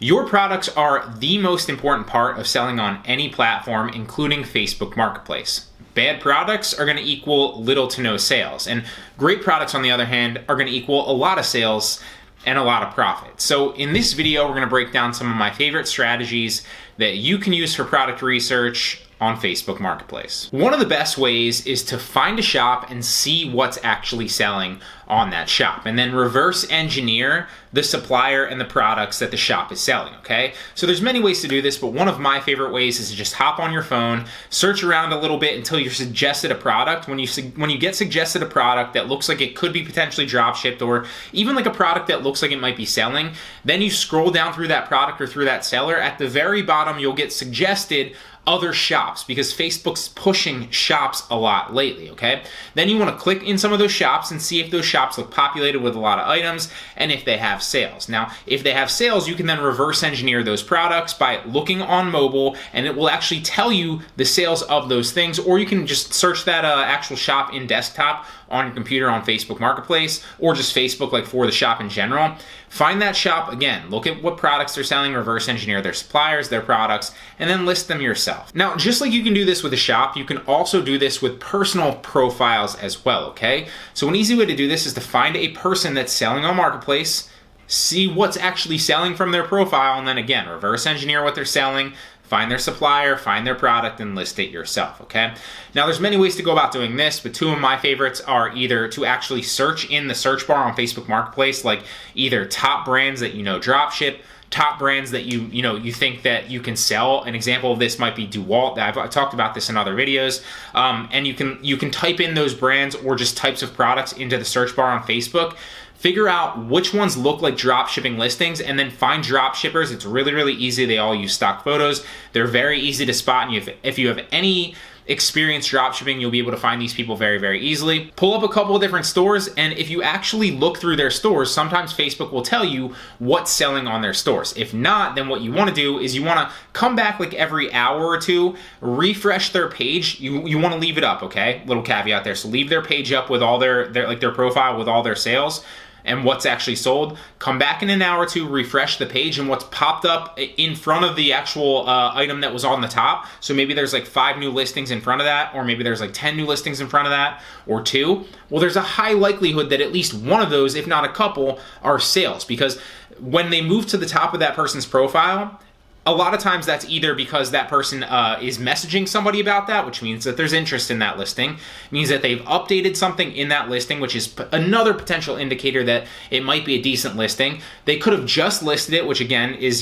Your products are the most important part of selling on any platform, including Facebook Marketplace. Bad products are going to equal little to no sales, and great products, on the other hand, are going to equal a lot of sales and a lot of profit. So in this video, we're going to break down some of my favorite strategies that you can use for product research on Facebook Marketplace. One of the best ways is to find a shop and see what's actually selling on that shop, and then reverse engineer the supplier and the products that the shop is selling, okay? So there's many ways to do this, but one of my favorite ways is to just hop on your phone, search around a little bit until you're suggested a product. When you get suggested a product that looks like it could be potentially drop shipped, or even like a product that looks like it might be selling, then you scroll down through that product or through that seller. At the very bottom, you'll get suggested other shops, because Facebook's pushing shops a lot lately, okay? Then you want to click in some of those shops and see if those shops look populated with a lot of items and if they have sales. Now, if they have sales, you can then reverse engineer those products by looking on mobile, and it will actually tell you the sales of those things, or you can just search that actual shop in desktop on your computer on Facebook Marketplace, or just Facebook like for the shop in general. Find that shop, again, look at what products they're selling, reverse engineer their suppliers, their products, and then list them yourself. Now, just like you can do this with a shop, you can also do this with personal profiles as well, okay? So an easy way to do this is to find a person that's selling on Marketplace, see what's actually selling from their profile, and then again, reverse engineer what they're selling, find their supplier, find their product, and list it yourself, okay? Now, there's many ways to go about doing this, but two of my favorites are either to actually search in the search bar on Facebook Marketplace, like either top brands that you know drop ship, top brands that you think that you can sell. An example of this might be DeWalt. I've talked about this in other videos. And you can type in those brands or just types of products into the search bar on Facebook. Figure out which ones look like drop shipping listings, and then find drop shippers. It's really, really easy. They all use stock photos. They're very easy to spot, and if you have any experience drop shipping, you'll be able to find these people very, very easily. Pull up a couple of different stores, and if you actually look through their stores, sometimes Facebook will tell you what's selling on their stores. If not, then what you want to do is you want to come back like every hour or two, refresh their page. You want to leave it up, okay? Little caveat there. So leave their page up with all their profile with all their sales and what's actually sold. Come back in an hour or two, refresh the page, and what's popped up in front of the actual item that was on the top. So maybe there's like 5 new listings in front of that, or maybe there's like 10 new listings in front of that, or 2. Well, there's a high likelihood that at least one of those, if not a couple, are sales, because when they move to the top of that person's profile, a lot of times that's either because that person is messaging somebody about that, which means that there's interest in that listing. It means that they've updated something in that listing, which is another potential indicator that it might be a decent listing. They could have just listed it, which again is,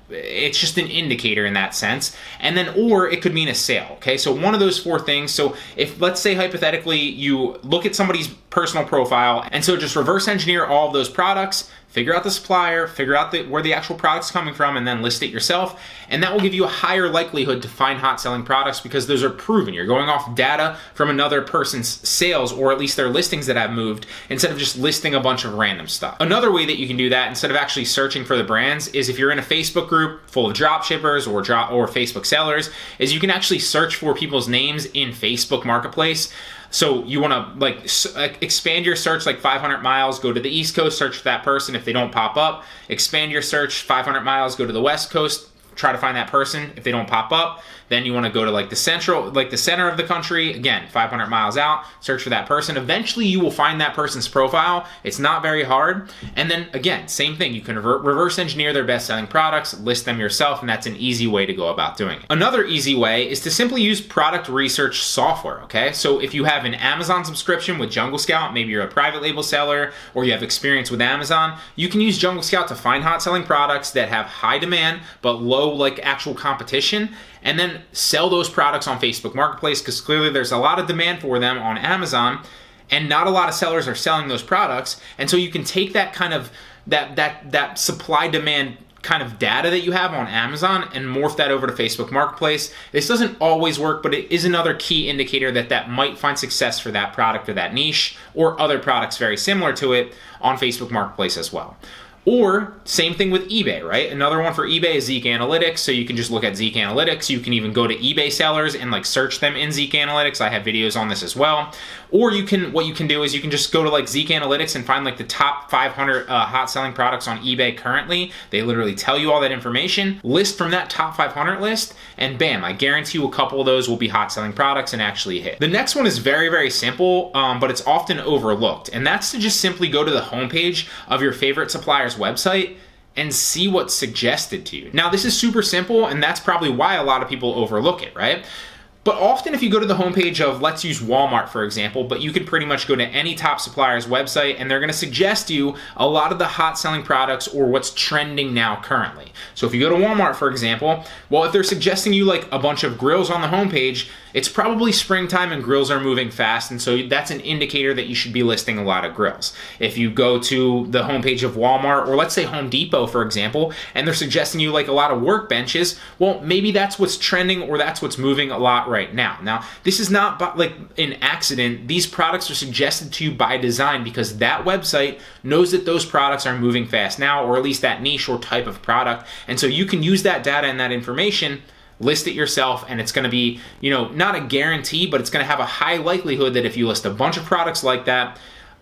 it's just an indicator in that sense. And then, or it could mean a sale, okay? So one of those 4 things. So if, let's say hypothetically, you look at somebody's personal profile, and so just reverse engineer all of those products, figure out the supplier, figure out where the actual product's coming from, and then list it yourself. And that will give you a higher likelihood to find hot selling products, because those are proven. You're going off data from another person's sales, or at least their listings that have moved, instead of just listing a bunch of random stuff. Another way that you can do that, instead of actually searching for the brands, is if you're in a Facebook group full of drop shippers or Facebook sellers, is you can actually search for people's names in Facebook Marketplace. So you want to expand your search like 500 miles, go to the East Coast, search for that person. If they don't pop up, expand your search 500 miles, go to the West Coast, try to find that person. If they don't pop up, then you want to go to like the center of the country, again, 500 miles out, search for that person. Eventually you will find that person's profile. It's not very hard. And then again, same thing, you can reverse engineer their best selling products, list them yourself, and that's an easy way to go about doing it. Another easy way is to simply use product research software, okay? So if you have an Amazon subscription with Jungle Scout, maybe you're a private label seller, or you have experience with Amazon, you can use Jungle Scout to find hot selling products that have high demand but low like actual competition, and then sell those products on Facebook Marketplace, because clearly there's a lot of demand for them on Amazon and not a lot of sellers are selling those products. And so you can take that kind of that supply demand kind of data that you have on Amazon and morph that over to Facebook Marketplace. This doesn't always work, but it is another key indicator that might find success for that product or that niche, or other products very similar to it on Facebook Marketplace as well. Or same thing with eBay, right? Another one for eBay is Zeek Analytics. So you can just look at Zeek Analytics. You can even go to eBay sellers and like search them in Zeek Analytics. I have videos on this as well. Or what you can do is you can just go to like Zeek Analytics and find like the top 500 hot selling products on eBay currently. They literally tell you all that information. List from that top 500 list, and bam, I guarantee you a couple of those will be hot selling products and actually hit. The next one is very, very simple, but it's often overlooked. And that's to just simply go to the homepage of your favorite supplier's website and see what's suggested to you. Now, this is super simple, and that's probably why a lot of people overlook it, right? But often if you go to the homepage of, let's use Walmart for example, but you can pretty much go to any top supplier's website and they're gonna suggest you a lot of the hot selling products or what's trending now currently. So if you go to Walmart for example, well, if they're suggesting you like a bunch of grills on the homepage, it's probably springtime and grills are moving fast, and so that's an indicator that you should be listing a lot of grills. If you go to the homepage of Walmart, or let's say Home Depot for example, and they're suggesting you like a lot of workbenches, well, maybe that's what's trending or that's what's moving a lot right now. Now, this is not like an accident. These products are suggested to you by design because that website knows that those products are moving fast now, or at least that niche or type of product, and so you can use that data and that information, list it yourself, and it's going to be, not a guarantee, but it's going to have a high likelihood that if you list a bunch of products like that,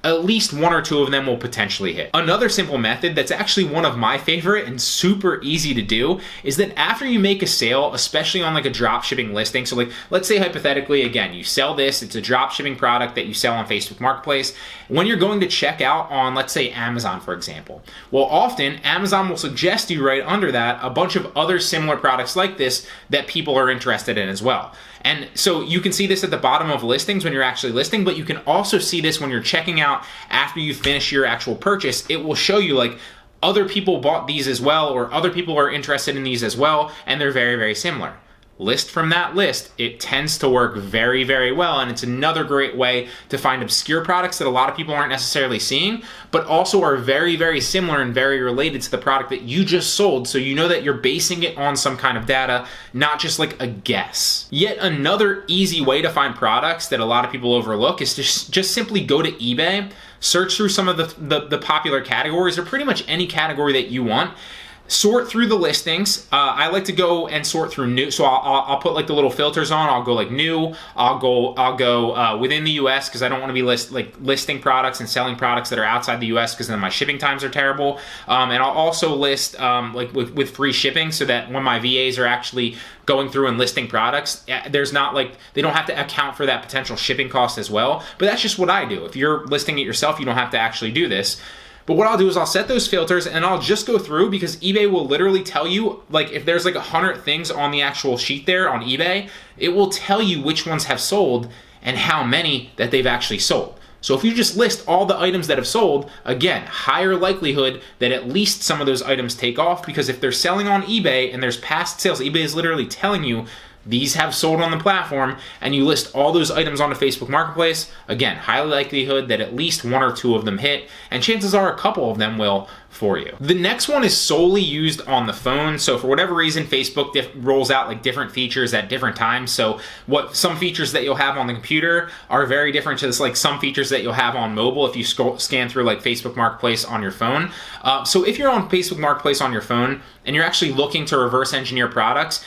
at least one or two of them will potentially hit. Another simple method that's actually one of my favorite and super easy to do is that after you make a sale, especially on like a drop shipping listing, so like let's say hypothetically, again, you sell this, it's a drop shipping product that you sell on Facebook Marketplace. When you're going to check out on, let's say Amazon for example, well, often Amazon will suggest you right under that a bunch of other similar products like this that people are interested in as well. And so you can see this at the bottom of listings when you're actually listing, but you can also see this when you're checking out after you finish your actual purchase. It will show you like other people bought these as well, or other people are interested in these as well, and they're very, very similar. List from that list. It tends to work very, very well, and it's another great way to find obscure products that a lot of people aren't necessarily seeing, but also are very, very similar and very related to the product that you just sold, so you know that you're basing it on some kind of data, not just like a guess. Yet another easy way to find products that a lot of people overlook is to just simply go to eBay, search through some of the popular categories, or pretty much any category that you want. Sort through the listings. I like to go and sort through new. So I'll put like the little filters on. I'll go like new. I'll go within the U.S. because I don't want to be listing products and selling products that are outside the U.S. because then my shipping times are terrible. And I'll also list like with free shipping so that when my VAs are actually going through and listing products, there's not like they don't have to account for that potential shipping cost as well. But that's just what I do. If you're listing it yourself, you don't have to actually do this. But what I'll do is I'll set those filters and I'll just go through, because eBay will literally tell you, like if there's like 100 things on the actual sheet there on eBay, it will tell you which ones have sold and how many that they've actually sold. So if you just list all the items that have sold, again, higher likelihood that at least some of those items take off, because if they're selling on eBay and there's past sales, eBay is literally telling you these have sold on the platform, and you list all those items on the Facebook Marketplace, again, high likelihood that at least one or two of them hit, and chances are a couple of them will for you. The next one is solely used on the phone. So for whatever reason, Facebook rolls out like different features at different times. So some features that you'll have on the computer are very different to like some features that you'll have on mobile if you scan through like Facebook Marketplace on your phone. So if you're on Facebook Marketplace on your phone and you're actually looking to reverse engineer products,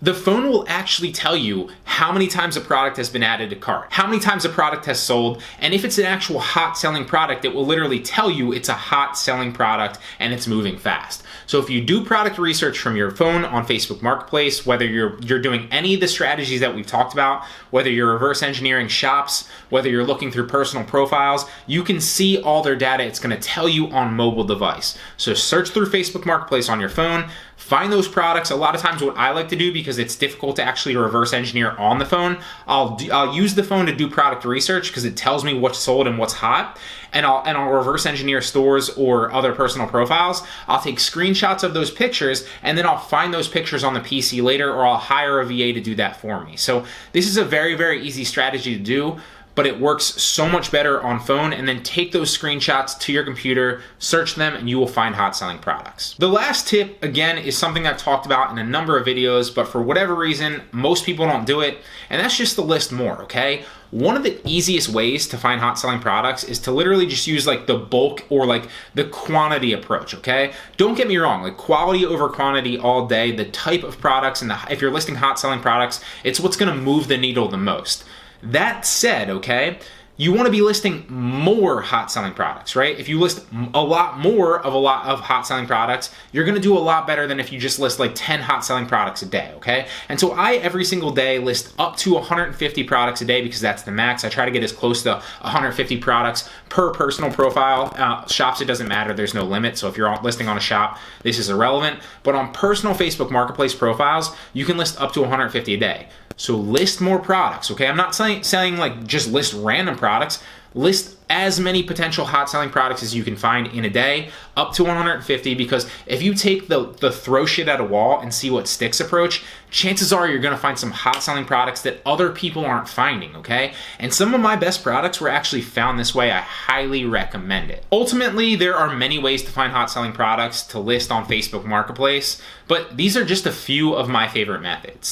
the phone will actually tell you how many times a product has been added to cart, how many times a product has sold, and if it's an actual hot selling product, it will literally tell you it's a hot selling product and it's moving fast. So if you do product research from your phone on Facebook Marketplace, whether you're doing any of the strategies that we've talked about, whether you're reverse engineering shops, whether you're looking through personal profiles, you can see all their data. It's going to tell you on mobile device. So search through Facebook Marketplace on your phone, find those products. A lot of times what I like to do, because it's difficult to actually reverse engineer on the phone, I'll use the phone to do product research because it tells me what's sold and what's hot, and I'll reverse engineer stores or other personal profiles. I'll take screenshots of those pictures, and then I'll find those pictures on the PC later, or I'll hire a VA to do that for me. So this is a very, very easy strategy to do. but it works so much better on phone. And then take those screenshots to your computer, search them, and you will find hot selling products. The last tip, again, is something I've talked about in a number of videos, but for whatever reason, most people don't do it, and that's just to list more, okay? One of the easiest ways to find hot selling products is to literally just use like the bulk or like the quantity approach, okay? Don't get me wrong, like quality over quantity all day, the type of products and if you're listing hot selling products, it's what's gonna move the needle the most. That said, okay, you want to be listing more hot selling products, right? If you list a lot of hot selling products, you're going to do a lot better than if you just list like 10 hot selling products a day, okay? And so I, every single day, list up to 150 products a day because that's the max. I try to get as close to 150 products per personal profile. Shops, it doesn't matter. There's no limit. So if you're listing on a shop, this is irrelevant. But on personal Facebook Marketplace profiles, you can list up to 150 a day. So list more products, okay? I'm not saying like just list random products. List as many potential hot selling products as you can find in a day, up to 150, because if you take the throw shit at a wall and see what sticks approach, chances are you're gonna find some hot selling products that other people aren't finding, okay? And some of my best products were actually found this way. I highly recommend it. Ultimately, there are many ways to find hot selling products to list on Facebook Marketplace, but these are just a few of my favorite methods.